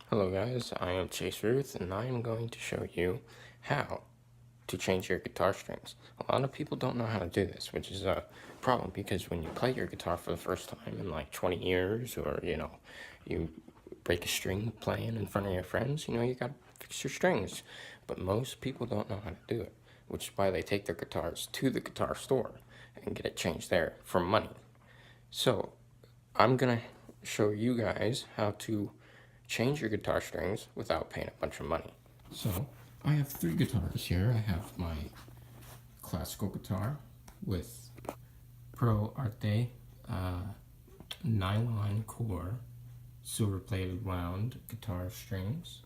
Hello guys, I am Chase Ruth and I am going to show you how to change your guitar strings. A lot of people don't know how to do this, which is a problem because when you play your guitar for the first time in like 20 years or you break a string playing in front of your friends, you gotta fix your strings. But most people don't know how to do it, which is why they take their guitars to the guitar store and get it changed there for money. So I'm gonna show you guys how to change your guitar strings without paying a bunch of money. So I have three guitars here. I have my classical guitar with Pro Arte nylon core silver plated wound guitar strings.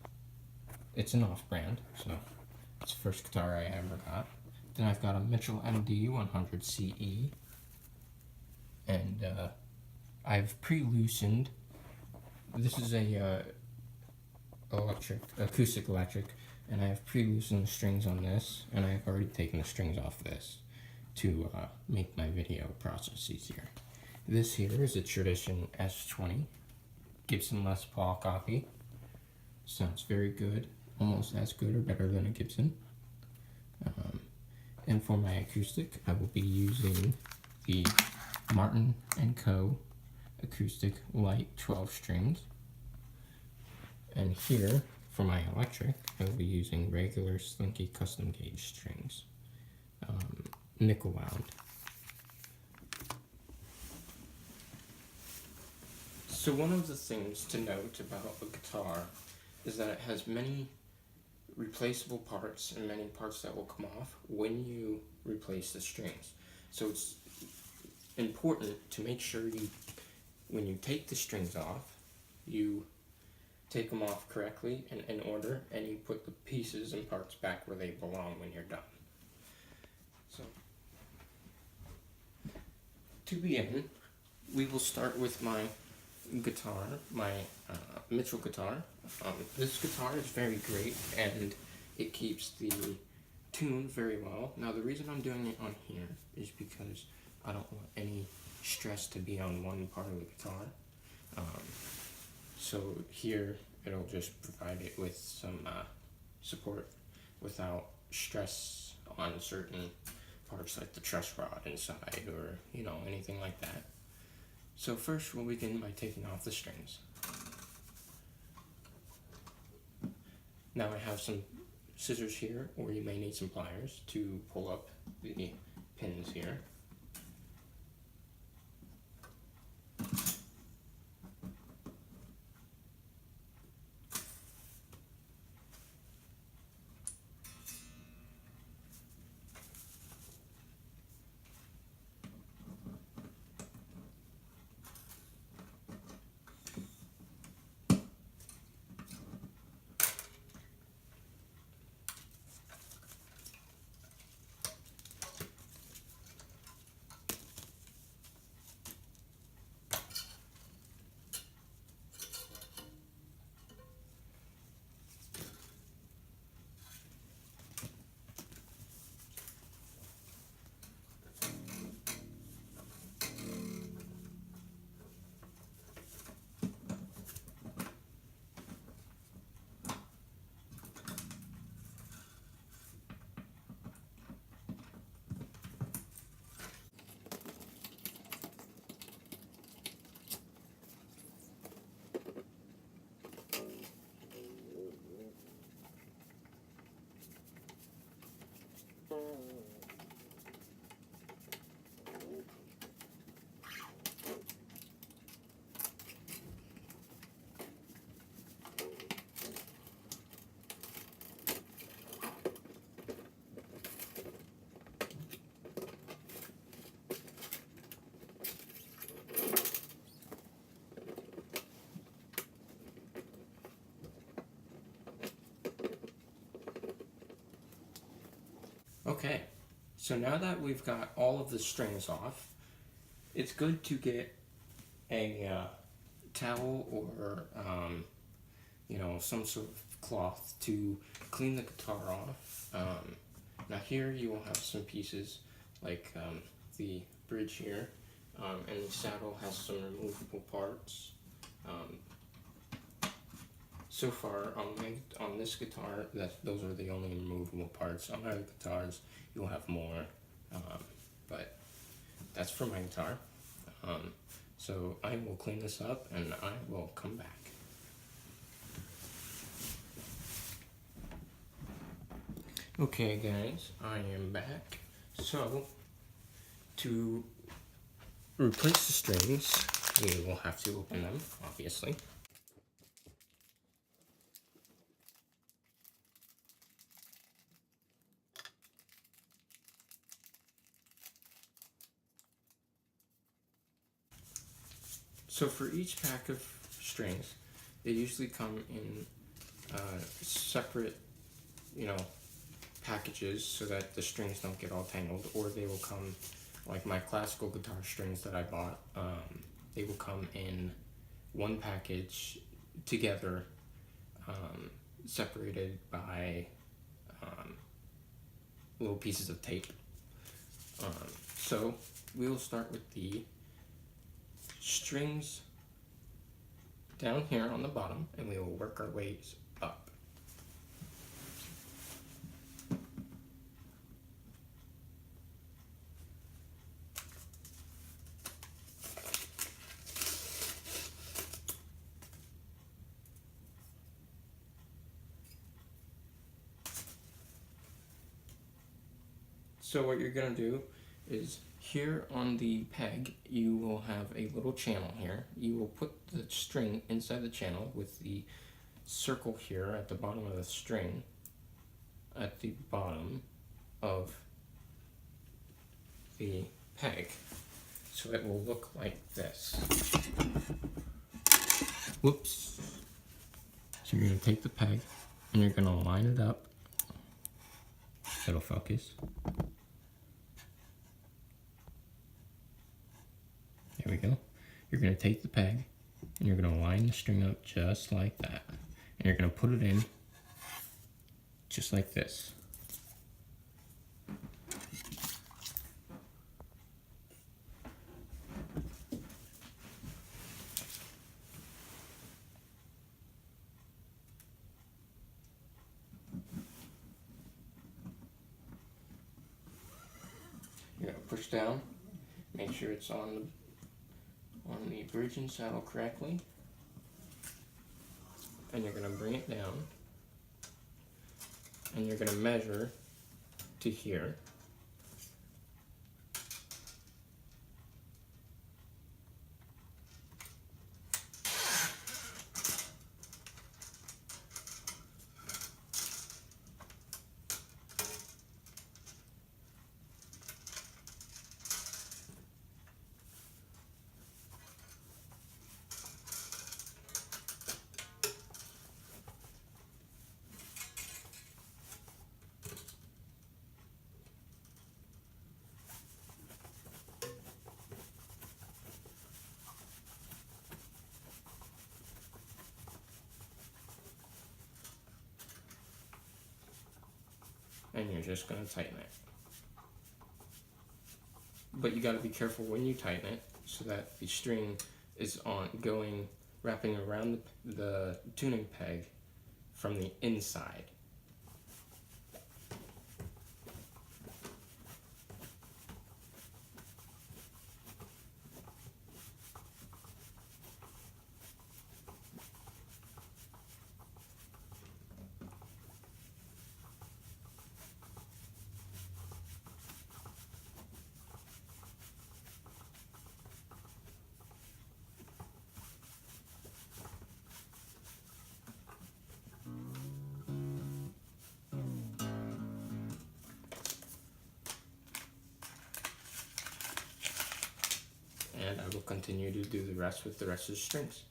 It's an off-brand, so it's the first guitar I ever got. Then I've got a Mitchell MD 100 CE, and I've pre-loosened. This is a acoustic electric, and I have pre-loosened the strings on this, and I've already taken the strings off this to make my video process easier. This here is a Tradition S20 Gibson Les Paul copy. Sounds very good, almost as good or better than a Gibson. And for my acoustic, I will be using the Martin & Co. Acoustic Light 12 strings. And here, for my electric, I will be using regular Slinky custom gauge strings, nickel wound. So one of the things to note about a guitar is that it has many replaceable parts and many parts that will come off when you replace the strings. So it's important to make sure when you take the strings off, you take them off correctly and in order, and you put the pieces and parts back where they belong when you're done. So, to begin, we will start with my guitar, my Mitchell guitar. This guitar is very great and it keeps the tune very well. Now the reason I'm doing it on here is because I don't want any stress to be on one part of the guitar. So here it'll just provide it with some support without stress on certain parts like the truss rod inside or anything like that. So first we'll begin by taking off the strings. Now I have some scissors here, or you may need some pliers to pull up the pins here. Okay, so now that we've got all of the strings off, it's good to get a towel or some sort of cloth to clean the guitar off. Now here you will have some pieces like the bridge here, and the saddle has some removable parts. So so far on this guitar, those are the only removable parts. On other guitars, you'll have more, but that's for my guitar. So I will clean this up and I will come back. Okay guys, I am back. So, to replace the strings, we will have to open them, obviously. So for each pack of strings, they usually come in separate, packages so that the strings don't get all tangled, or they will come, like my classical guitar strings that I bought, they will come in one package together, separated by little pieces of tape. So we will start with the strings down here on the bottom, and we will work our ways up. So what you're going to do is here on the peg, you will have a little channel here. You will put the string inside the channel with the circle here at the bottom of the string at the bottom of the peg. So it will look like this. Whoops. So you're going to take the peg and you're going to line it up. It'll focus. There we go. You're going to take the peg and you're going to line the string up just like that. And you're going to put it in just like this. You're going to push down, make sure it's on the bridge and saddle correctly, and you're going to bring it down, and you're going to measure to here. And you're just going to tighten it. But you got to be careful when you tighten it so that the string is wrapping around the tuning peg from the inside. And I will continue to do the rest with the rest of the strings.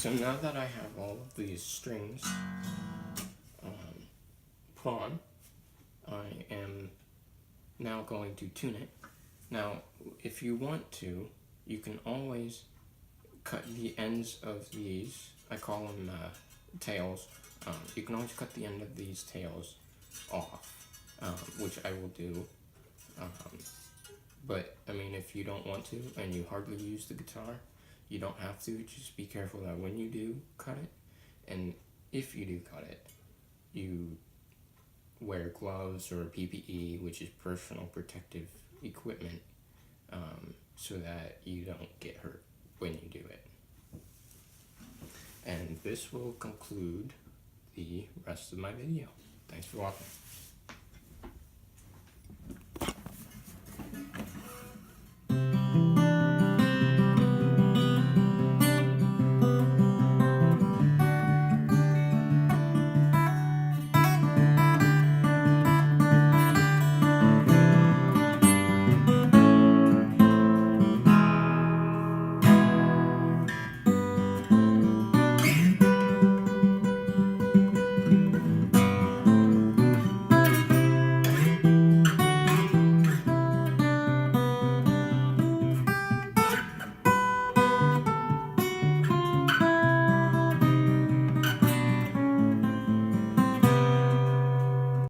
So now that I have all of these strings put on, I am now going to tune it. Now, if you want to, you can always cut the ends of these. I call them tails. You can always cut the end of these tails off, which I will do. But I mean, if you don't want to and you hardly use the guitar, you don't have to. Just be careful that when you do cut it, and if you do cut it, you wear gloves or PPE, which is personal protective equipment, so that you don't get hurt when you do it. And this will conclude the rest of my video. Thanks for watching.